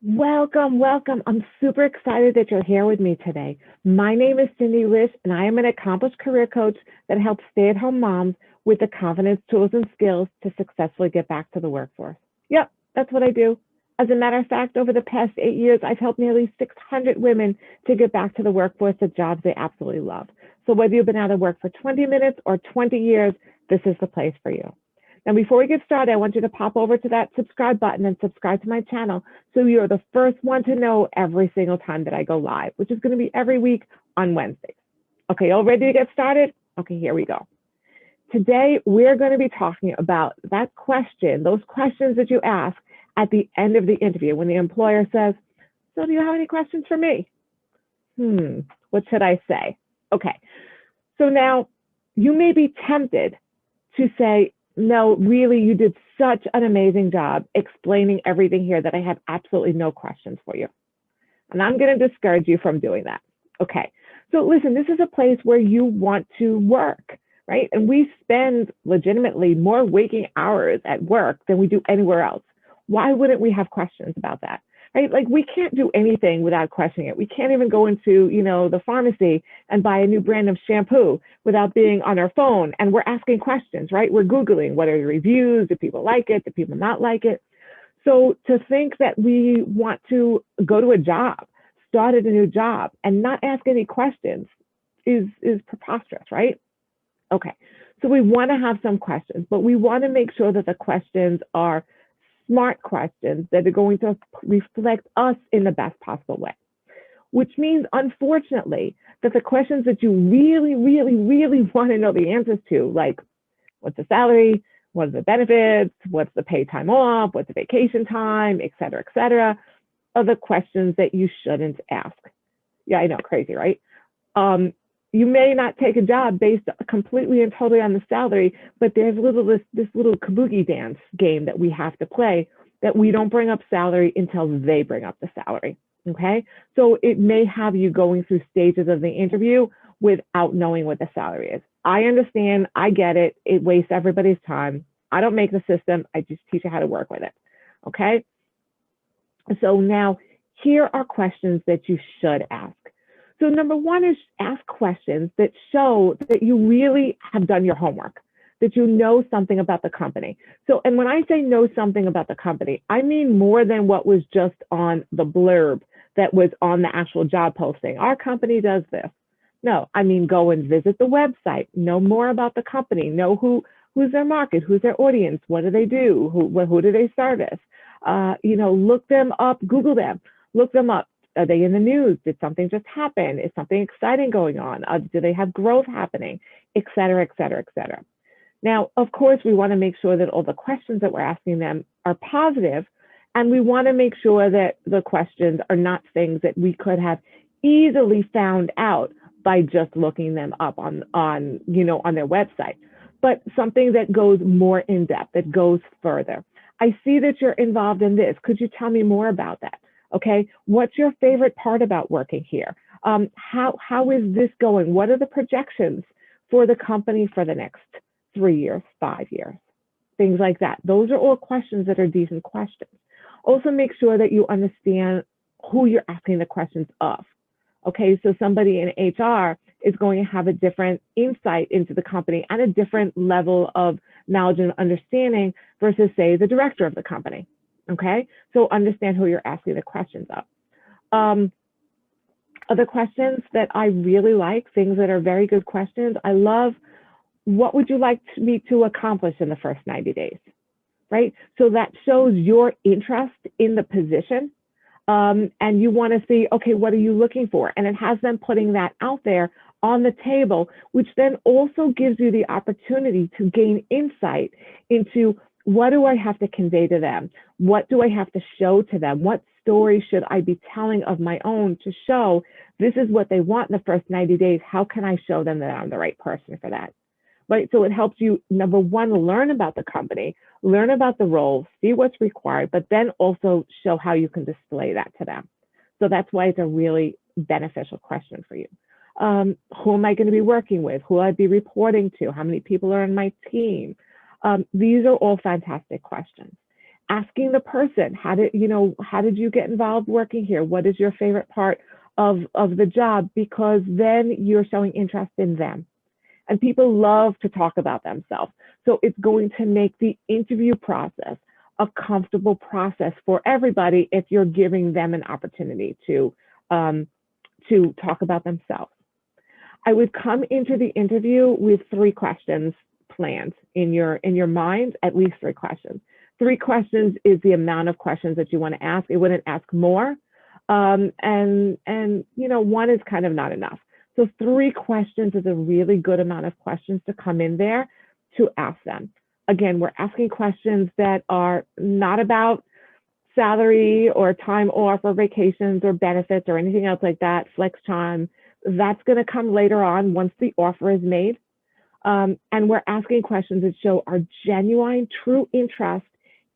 Welcome, welcome. I'm super excited that you're here with me today. My name is Cindy Lish, and I am an accomplished career coach that helps stay-at-home moms with the confidence, tools, and skills to successfully get back to the workforce. Yep, that's what I do. As a matter of fact, over the past 8 years, I've helped nearly 600 women to get back to the workforce at jobs they absolutely love. So whether you've been out of work for 20 minutes or 20 years, this is the place for you. Now, before we get started, I want you to pop over to that subscribe button and subscribe to my channel so you're the first one to know every single time that I go live, which is going to be every week on Wednesdays. Okay, all ready to get started? Okay, here we go. Today, we're going to be talking about that question, those questions that you ask at the end of the interview when the employer says, so do you have any questions for me? What should I say? Okay, so now you may be tempted to say, no, really, you did such an amazing job explaining everything here that I have absolutely no questions for you. And I'm going to discourage you from doing that. Okay. So listen, this is a place where you want to work, right? And we spend legitimately more waking hours at work than we do anywhere else. Why wouldn't we have questions about that? Right? Like we can't do anything without questioning it. We can't even go into, the pharmacy and buy a new brand of shampoo without being on our phone. And we're asking questions, right? We're Googling, what are the reviews? Do people like it? Do people not like it? So to think that we want to go to a job, start at a new job and not ask any questions is preposterous, right? Okay. So we want to have some questions, but we want to make sure that the questions are smart questions that are going to reflect us in the best possible way, which means, unfortunately, that the questions that you really, really, really want to know the answers to, like what's the salary, what are the benefits, what's the paid time off, what's the vacation time, et cetera, are the questions that you shouldn't ask. Yeah, I know, crazy, right? You may not take a job based completely and totally on the salary, but there's this little kabuki dance game that we have to play that we don't bring up salary until they bring up the salary, okay? So it may have you going through stages of the interview without knowing what the salary is. I understand, I get it, it wastes everybody's time. I don't make the system, I just teach you how to work with it, okay? So now, here are questions that you should ask. So number one is ask questions that show that you really have done your homework, that you know something about the company. So, and when I say know something about the company, I mean more than what was just on the blurb that was on the actual job posting. Our company does this. No, I mean go and visit the website, know more about the company, know who's their market, who's their audience, what do they do, who do they service? Look them up, Google them, look them up. Are they in the news? Did something just happen? Is something exciting going on? Do they have growth happening? Et cetera, et cetera, et cetera. Now, of course, we want to make sure that all the questions that we're asking them are positive, and we want to make sure that the questions are not things that we could have easily found out by just looking them up on their website, but something that goes more in depth, that goes further. I see that you're involved in this. Could you tell me more about that? Okay, what's your favorite part about working here? How is this going? What are the projections for the company for the next 3 years, 5 years? Things like that. Those are all questions that are decent questions. Also make sure that you understand who you're asking the questions of. Okay, so somebody in HR is going to have a different insight into the company and a different level of knowledge and understanding versus, say, the director of the company. Okay, so understand who you're asking the questions of. Other questions that I really like, things that are very good questions, I love, what would you like me to accomplish in the first 90 days, right? So that shows your interest in the position, and you want to see, okay, what are you looking for? And it has them putting that out there on the table, which then also gives you the opportunity to gain insight into what do I have to convey to them? What do I have to show to them? What story should I be telling of my own to show this is what they want in the first 90 days? How can I show them that I'm the right person for that? Right? So it helps you, number one, learn about the company, learn about the role, see what's required, but then also show how you can display that to them. So that's why it's a really beneficial question for you. Who am I going to be working with? Who will I be reporting to? How many people are on my team? These are all fantastic questions. asking the person, how did you get involved working here? What is your favorite part of the job? Because then you're showing interest in them. And people love to talk about themselves. So it's going to make the interview process a comfortable process for everybody if you're giving them an opportunity to talk about themselves. I would come into the interview with 3 questions planned in your mind, at least 3 questions. 3 questions is the amount of questions that you want to ask. It wouldn't ask more. And 1 is kind of not enough. So 3 questions is a really good amount of questions to come in there to ask them. Again, we're asking questions that are not about salary or time off or vacations or benefits or anything else like that, flex time. That's going to come later on once the offer is made. And we're asking questions that show our genuine, true interest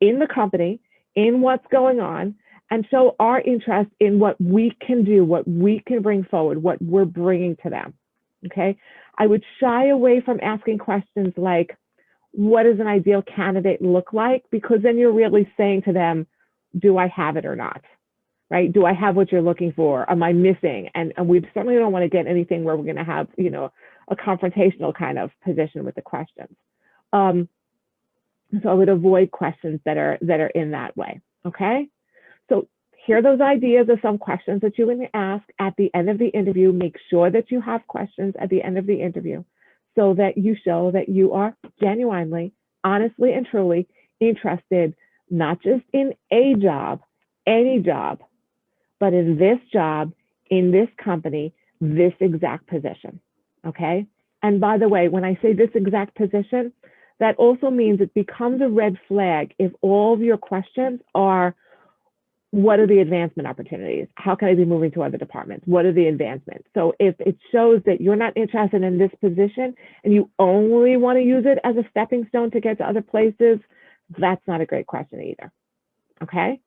in the company, in what's going on, and show our interest in what we can do, what we can bring forward, what we're bringing to them. Okay. I would shy away from asking questions like, what does an ideal candidate look like? Because then you're really saying to them, do I have it or not? Right? Do I have what you're looking for? Am I missing? And we certainly don't want to get anything where we're going to have, a confrontational kind of position with the questions. So I would avoid questions that are in that way. Okay. So here are those ideas of some questions that you want to ask at the end of the interview. Make sure that you have questions at the end of the interview so that you show that you are genuinely, honestly, and truly interested, not just in a job, any job, but in this job, in this company, this exact position. Okay. And by the way, when I say this exact position, that also means it becomes a red flag if all of your questions are, what are the advancement opportunities? How can I be moving to other departments? What are the advancements? So if it shows that you're not interested in this position and you only want to use it as a stepping stone to get to other places, that's not a great question either. Okay.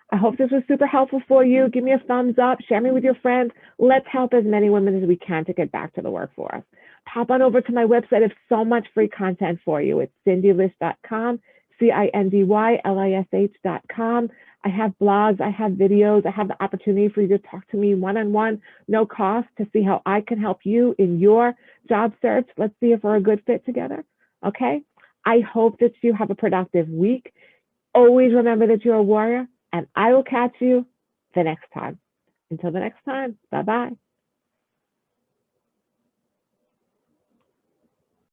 I hope this was super helpful for you. Give me a thumbs up, share me with your friends. Let's help as many women as we can to get back to the workforce. Pop on over to my website. I have so much free content for you. It's cindylish.com, CINDYLISH.com. I have blogs, I have videos, I have the opportunity for you to talk to me one-on-one, no cost, to see how I can help you in your job search. Let's see if we're a good fit together. Okay? I hope that you have a productive week. Always remember that you're a warrior, and I will catch you the next time. Until the next time, bye-bye.